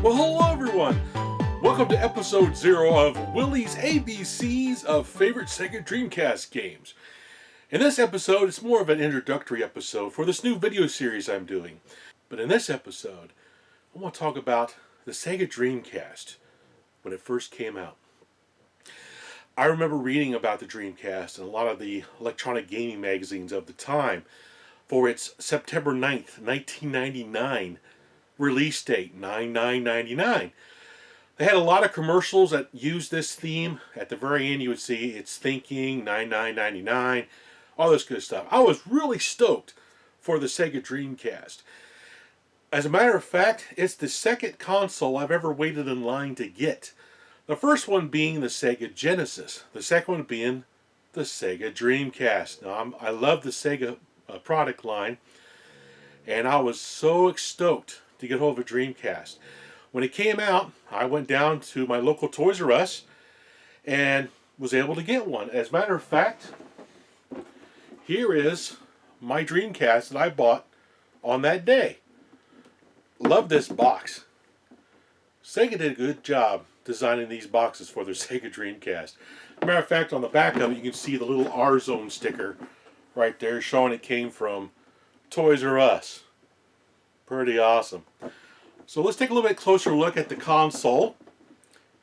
Well, hello everyone! Welcome to episode 0 of Willie's ABCs of favorite Sega Dreamcast games. In this episode, it's more of an introductory episode for this new video series I'm doing. But in this episode, I want to talk about the Sega Dreamcast when it first came out. I remember reading about the Dreamcast in a lot of the electronic gaming magazines of the time for its September 9th, 1999 release date, 9/9/99. They had a lot of commercials that used this theme. At the very end you would see it's thinking 9/9/99, all this good stuff. I was really stoked for the Sega Dreamcast. As a matter of fact, it's the second console I've ever waited in line to get. The first one being the Sega Genesis, the second one being the Sega Dreamcast. Now I love the Sega product line, and I was so stoked to get hold of a Dreamcast. When it came out, I went down to my local Toys R Us and was able to get one. As a matter of fact, here is my Dreamcast that I bought on that day. Love this box. Sega did a good job designing these boxes for their Sega Dreamcast. As a matter of fact, on the back of it you can see the little R-Zone sticker right there showing it came from Toys R Us. Pretty awesome. So let's take a little bit closer look at the console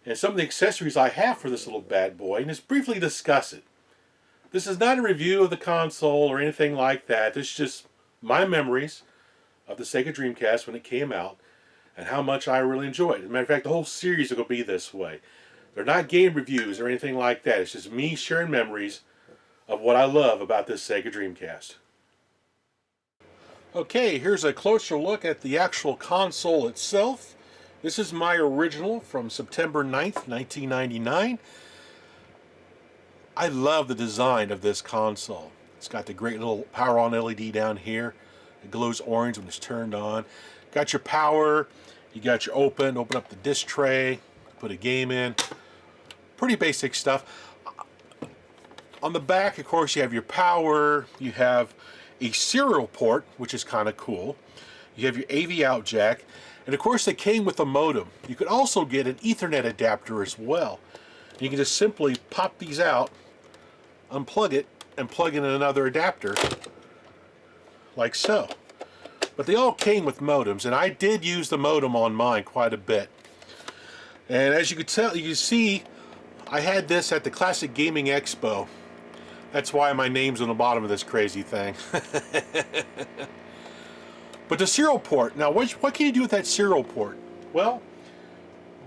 and some of the accessories I have for this little bad boy, and just briefly discuss it. This is not a review of the console or anything like that. This is just my memories of the Sega Dreamcast when it came out and how much I really enjoyed it. As a matter of fact, the whole series will be this way. They're not game reviews or anything like that. It's just me sharing memories of what I love about this Sega Dreamcast. Okay, here's a closer look at the actual console itself. This is my original from September 9th, 1999. I love the design of this console. It's got the great little power on LED down here. It glows orange when it's turned on. Got your power, you got your open up the disc tray, put a game in. Pretty basic stuff. On the back, of course, you have your power, you have a serial port, which is kind of cool. You have your AV out jack, and of course they came with a modem. You could also get an Ethernet adapter as well. You can just simply pop these out, unplug it, and plug in another adapter, like so. But they all came with modems, and I did use the modem on mine quite a bit. And as you can tell, you can see, I had this at the Classic Gaming Expo. That's why my name's on the bottom of this crazy thing. But the serial port, now what can you do with that serial port? Well,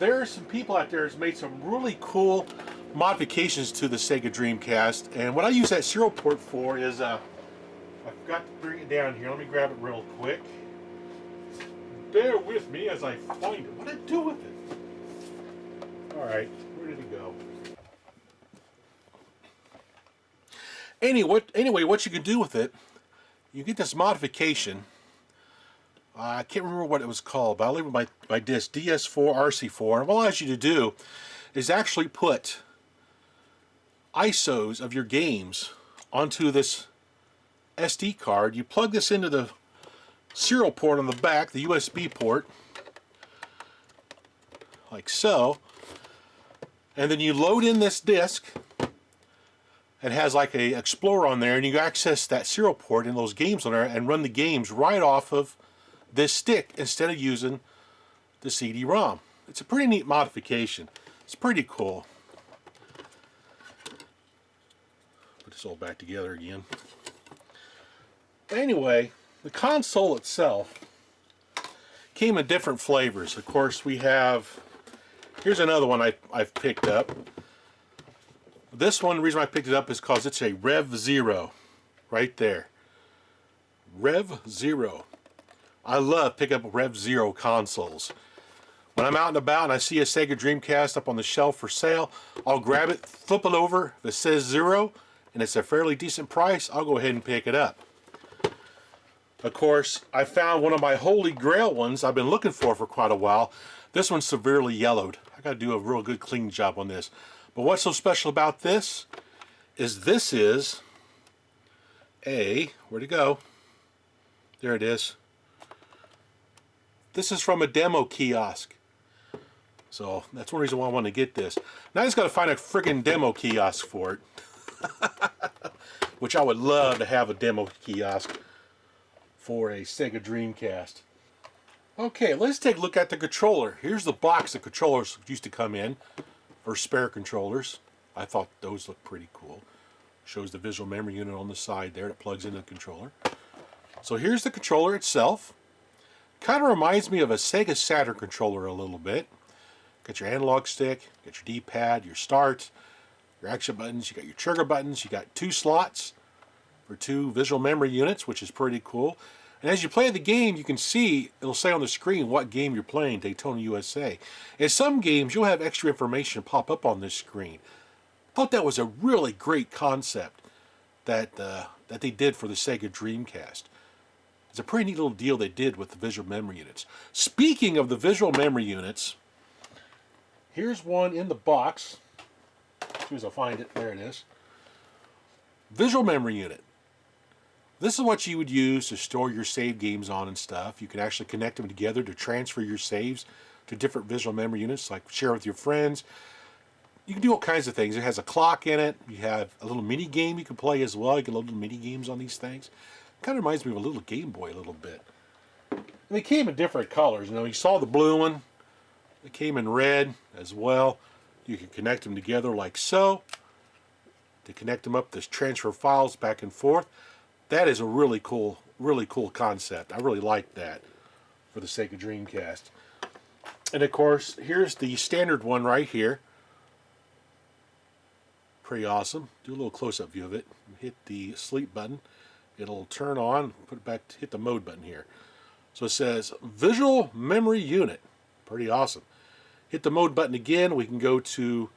there are some people out there who's made some really cool modifications to the Sega Dreamcast, and what I use that serial port for is, I forgot to bring it down here. Let me grab it real quick. Bear with me as I find it. What did I do with it? Alright, where did it go? Anyway, what you can do with it, you get this modification. I can't remember what it was called, but I leave it my disc, DS4, RC4. And what it allows you to do is actually put ISOs of your games onto this SD card. You plug this into the serial port on the back, the USB port, like so. And then you load in this disc. It has like a Explorer on there, and you can access that serial port and those games on there and run the games right off of this stick instead of using the CD-ROM. It's a pretty neat modification. It's pretty cool. Put this all back together again. Anyway, the console itself came in different flavors. Of course, we have, here's another one I've picked up. This one, the reason I picked it up is because it's a Rev Zero, right there. Rev Zero. I love picking up Rev Zero consoles. When I'm out and about and I see a Sega Dreamcast up on the shelf for sale, I'll grab it, flip it over. If it says zero and it's a fairly decent price, I'll go ahead and pick it up. Of course, I found one of my holy grail ones I've been looking for quite a while. This one's severely yellowed. I got to do a real good clean job on this. But what's so special about this is a, where'd it go? There it is. This is from a demo kiosk. So that's one reason why I want to get this. Now I just got to find a friggin' demo kiosk for it. Which I would love to have a demo kiosk for a Sega Dreamcast. Okay, let's take a look at the controller. Here's the box the controllers used to come in for spare controllers. I thought those looked pretty cool. Shows the visual memory unit on the side there that plugs into the controller. So here's the controller itself. Kind of reminds me of a Sega Saturn controller a little bit. Got your analog stick, got your D-pad, your start, your action buttons, you got your trigger buttons, you got 2 slots for 2 visual memory units, which is pretty cool. And as you play the game, you can see, it'll say on the screen what game you're playing, Daytona USA. In some games, you'll have extra information pop up on this screen. I thought that was a really great concept that they did for the Sega Dreamcast. It's a pretty neat little deal they did with the visual memory units. Speaking of the visual memory units, here's one in the box. As soon as I find it, there it is. Visual memory unit. This is what you would use to store your save games on and stuff. You can actually connect them together to transfer your saves to different visual memory units, like share with your friends. You can do all kinds of things. It has a clock in it. You have a little mini game you can play as well. You can load little mini games on these things. Kind of reminds me of a little Game Boy a little bit. And they came in different colors. You saw the blue one. It came in red as well. You can connect them together like so. To connect them up, to transfer files back and forth. That is a really cool concept. I really like that for the Sega Dreamcast. And of course, here's the standard one right here. Pretty awesome. Do a little close-up view of it. Hit the sleep button. It'll turn on. Put it back. Hit the mode button here. So it says Visual Memory Unit. Pretty awesome. Hit the mode button again. We can go to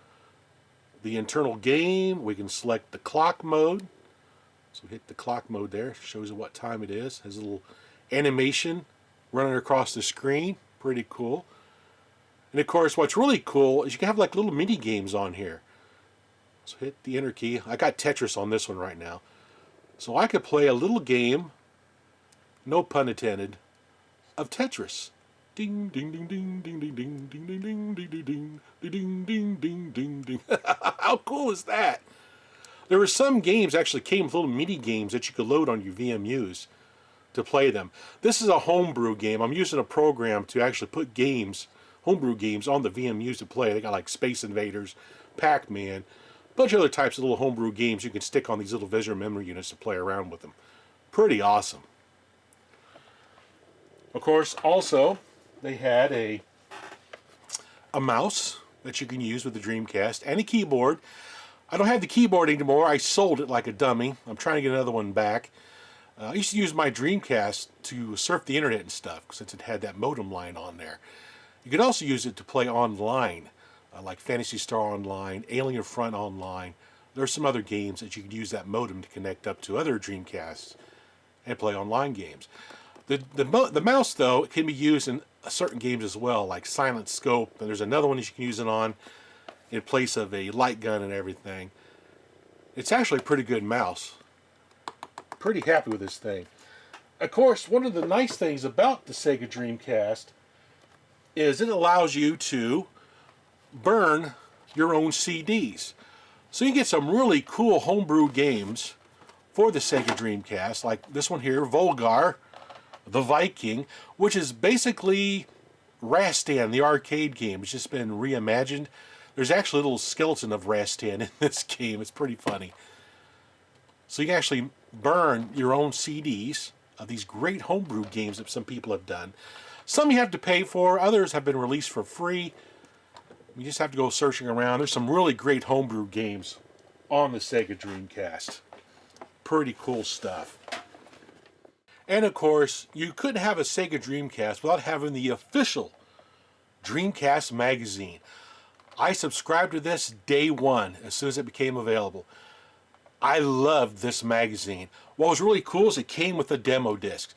the internal game. We can select the clock mode. So hit the clock mode there. Shows you what time it is. Has a little animation running across the screen. Pretty cool. And of course, what's really cool is you can have like little mini games on here. So hit the enter key. I got Tetris on this one right now. So I could play a little game, no pun intended, of Tetris. Ding ding ding ding ding ding ding ding ding ding ding ding ding ding ding ding ding. How cool is that? There were some games actually came with little mini games that you could load on your VMUs to play them. This is a homebrew game. I'm using a program to actually put games, homebrew games, on the VMUs to play. They got like Space Invaders, Pac-Man, a bunch of other types of little homebrew games you can stick on these little visual memory units to play around with them. Pretty awesome. Of course, also, they had a mouse that you can use with the Dreamcast and a keyboard. I don't have the keyboard anymore. I sold it like a dummy. I'm trying to get another one back. I used to use my Dreamcast to surf the internet and stuff since it had that modem line on there. You could also use it to play online, like Phantasy Star Online, Alien Front Online. There's some other games that you could use that modem to connect up to other Dreamcasts and play online games. The mouse, though, can be used in certain games as well, like Silent Scope, and there's another one that you can use it on in place of a light gun and everything. It's actually a pretty good mouse. Pretty happy with this thing. Of course, one of the nice things about the Sega Dreamcast is it allows you to burn your own CDs. So you get some really cool homebrew games for the Sega Dreamcast, like this one here, Volgar, the Viking, which is basically Rastan, the arcade game. It's just been reimagined. There's actually a little skeleton of Rastan in this game. It's pretty funny. So you can actually burn your own CDs of these great homebrew games that some people have done. Some you have to pay for, others have been released for free. You just have to go searching around. There's some really great homebrew games on the Sega Dreamcast. Pretty cool stuff. And of course, you couldn't have a Sega Dreamcast without having the official Dreamcast magazine. I subscribed to this day one as soon as it became available. I loved this magazine. What was really cool is it came with a demo disc.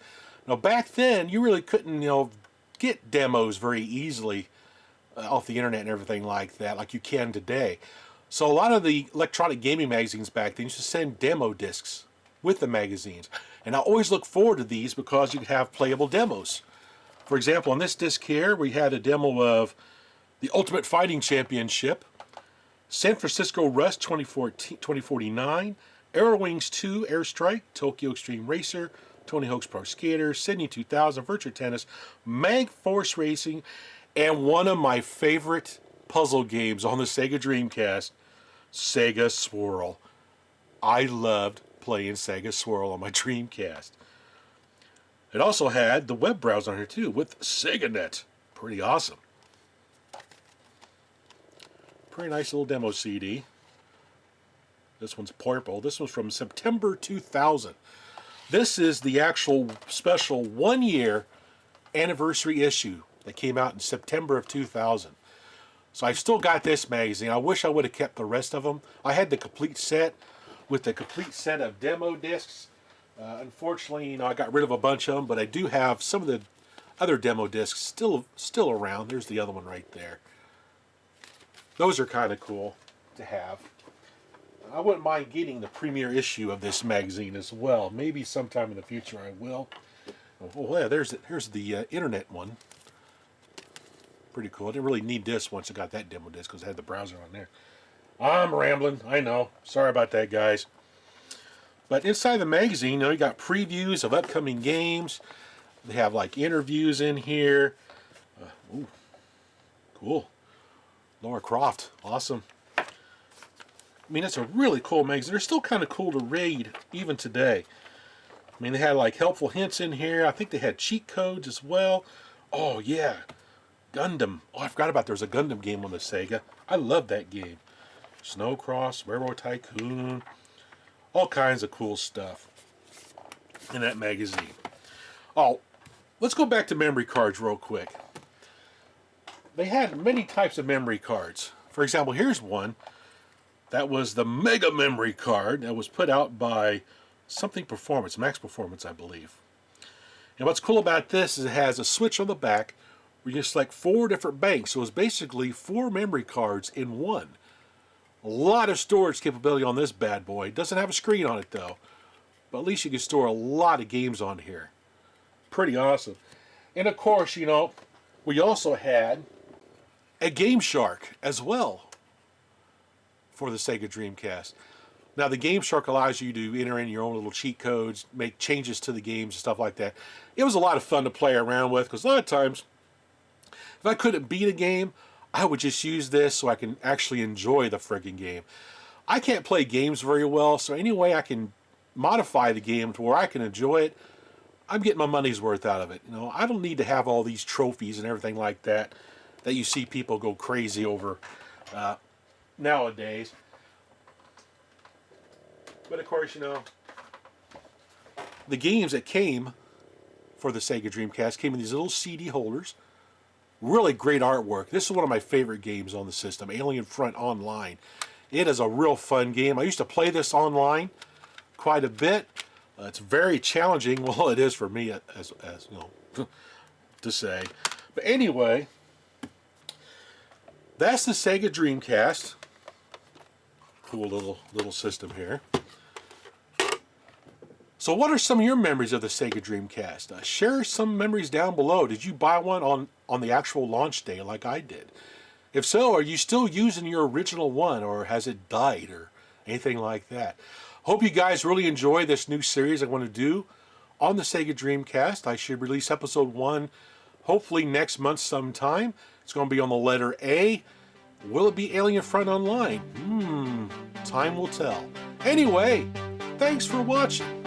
Now back then, you really couldn't, get demos very easily off the internet and everything like that, like you can today. So a lot of the electronic gaming magazines back then used to send demo discs with the magazines. And I always look forward to these because you could have playable demos. For example, on this disc here, we had a demo of the Ultimate Fighting Championship, San Francisco Rush 2049, Aero Wings 2 Airstrike, Tokyo Extreme Racer, Tony Hawk's Pro Skater, Sydney 2000, Virtua Tennis, Mag Force Racing, and one of my favorite puzzle games on the Sega Dreamcast, Sega Swirl. I loved playing Sega Swirl on my Dreamcast. It also had the web browser on here too with SegaNet. Pretty awesome. Pretty nice little demo CD. This one's purple. This one's from September 2000. This is the actual special 1-year anniversary issue that came out in September of 2000. So I've still got this magazine. I wish I would have kept the rest of them. I had the complete set with the complete set of demo discs. Unfortunately, I got rid of a bunch of them, but I do have some of the other demo discs still around. There's the other one right there. Those are kind of cool to have. I wouldn't mind getting the premiere issue of this magazine as well. Maybe sometime in the future I will. Oh yeah, here's the internet one. Pretty cool. I didn't really need this once I got that demo disc because I had the browser on there. I'm rambling, I know. Sorry about that, guys. But inside the magazine, you got previews of upcoming games. They have like interviews in here. Ooh, cool. Lara Croft, awesome. I mean, it's a really cool magazine. They're still kind of cool to read even today. I mean, they had like helpful hints in here. I think they had cheat codes as well. Oh yeah, Gundam. Oh, I forgot about there was a Gundam game on the Sega. I love that game. Snowcross, Railroad Tycoon, all kinds of cool stuff in that magazine. Oh, let's go back to memory cards real quick. They had many types of memory cards. For example, here's one. That was the Mega Memory Card that was put out by something Performance, Max Performance, I believe. And what's cool about this is it has a switch on the back where you can select 4 different banks. So it's basically 4 memory cards in one. A lot of storage capability on this bad boy. It doesn't have a screen on it though, but at least you can store a lot of games on here. Pretty awesome. And of course, we also had a Game Shark as well for the Sega Dreamcast. Now the Game Shark allows you to enter in your own little cheat codes, make changes to the games and stuff like that. It was a lot of fun to play around with because a lot of times if I couldn't beat a game, I would just use this so I can actually enjoy the friggin' game. I can't play games very well, so any way I can modify the game to where I can enjoy it, I'm getting my money's worth out of it. I don't need to have all these trophies and everything like that you see people go crazy over nowadays. But of course, the games that came for the Sega Dreamcast came in these little CD holders. Really great artwork. This is one of my favorite games on the system, Alien Front Online. It is a real fun game. I used to play this online quite a bit. It's very challenging. Well, it is for me, as to say. But anyway, that's the Sega Dreamcast. Cool little system here. So what are some of your memories of the Sega Dreamcast? Share some memories down below. Did you buy one on the actual launch day like I did? If so, are you still using your original one, or has it died or anything like that? Hope you guys really enjoy this new series I want to do on the Sega Dreamcast. I should release episode 1 hopefully next month sometime. It's going to be on the letter A. Will it be Alien Front Online? Time will tell. Anyway, thanks for watching.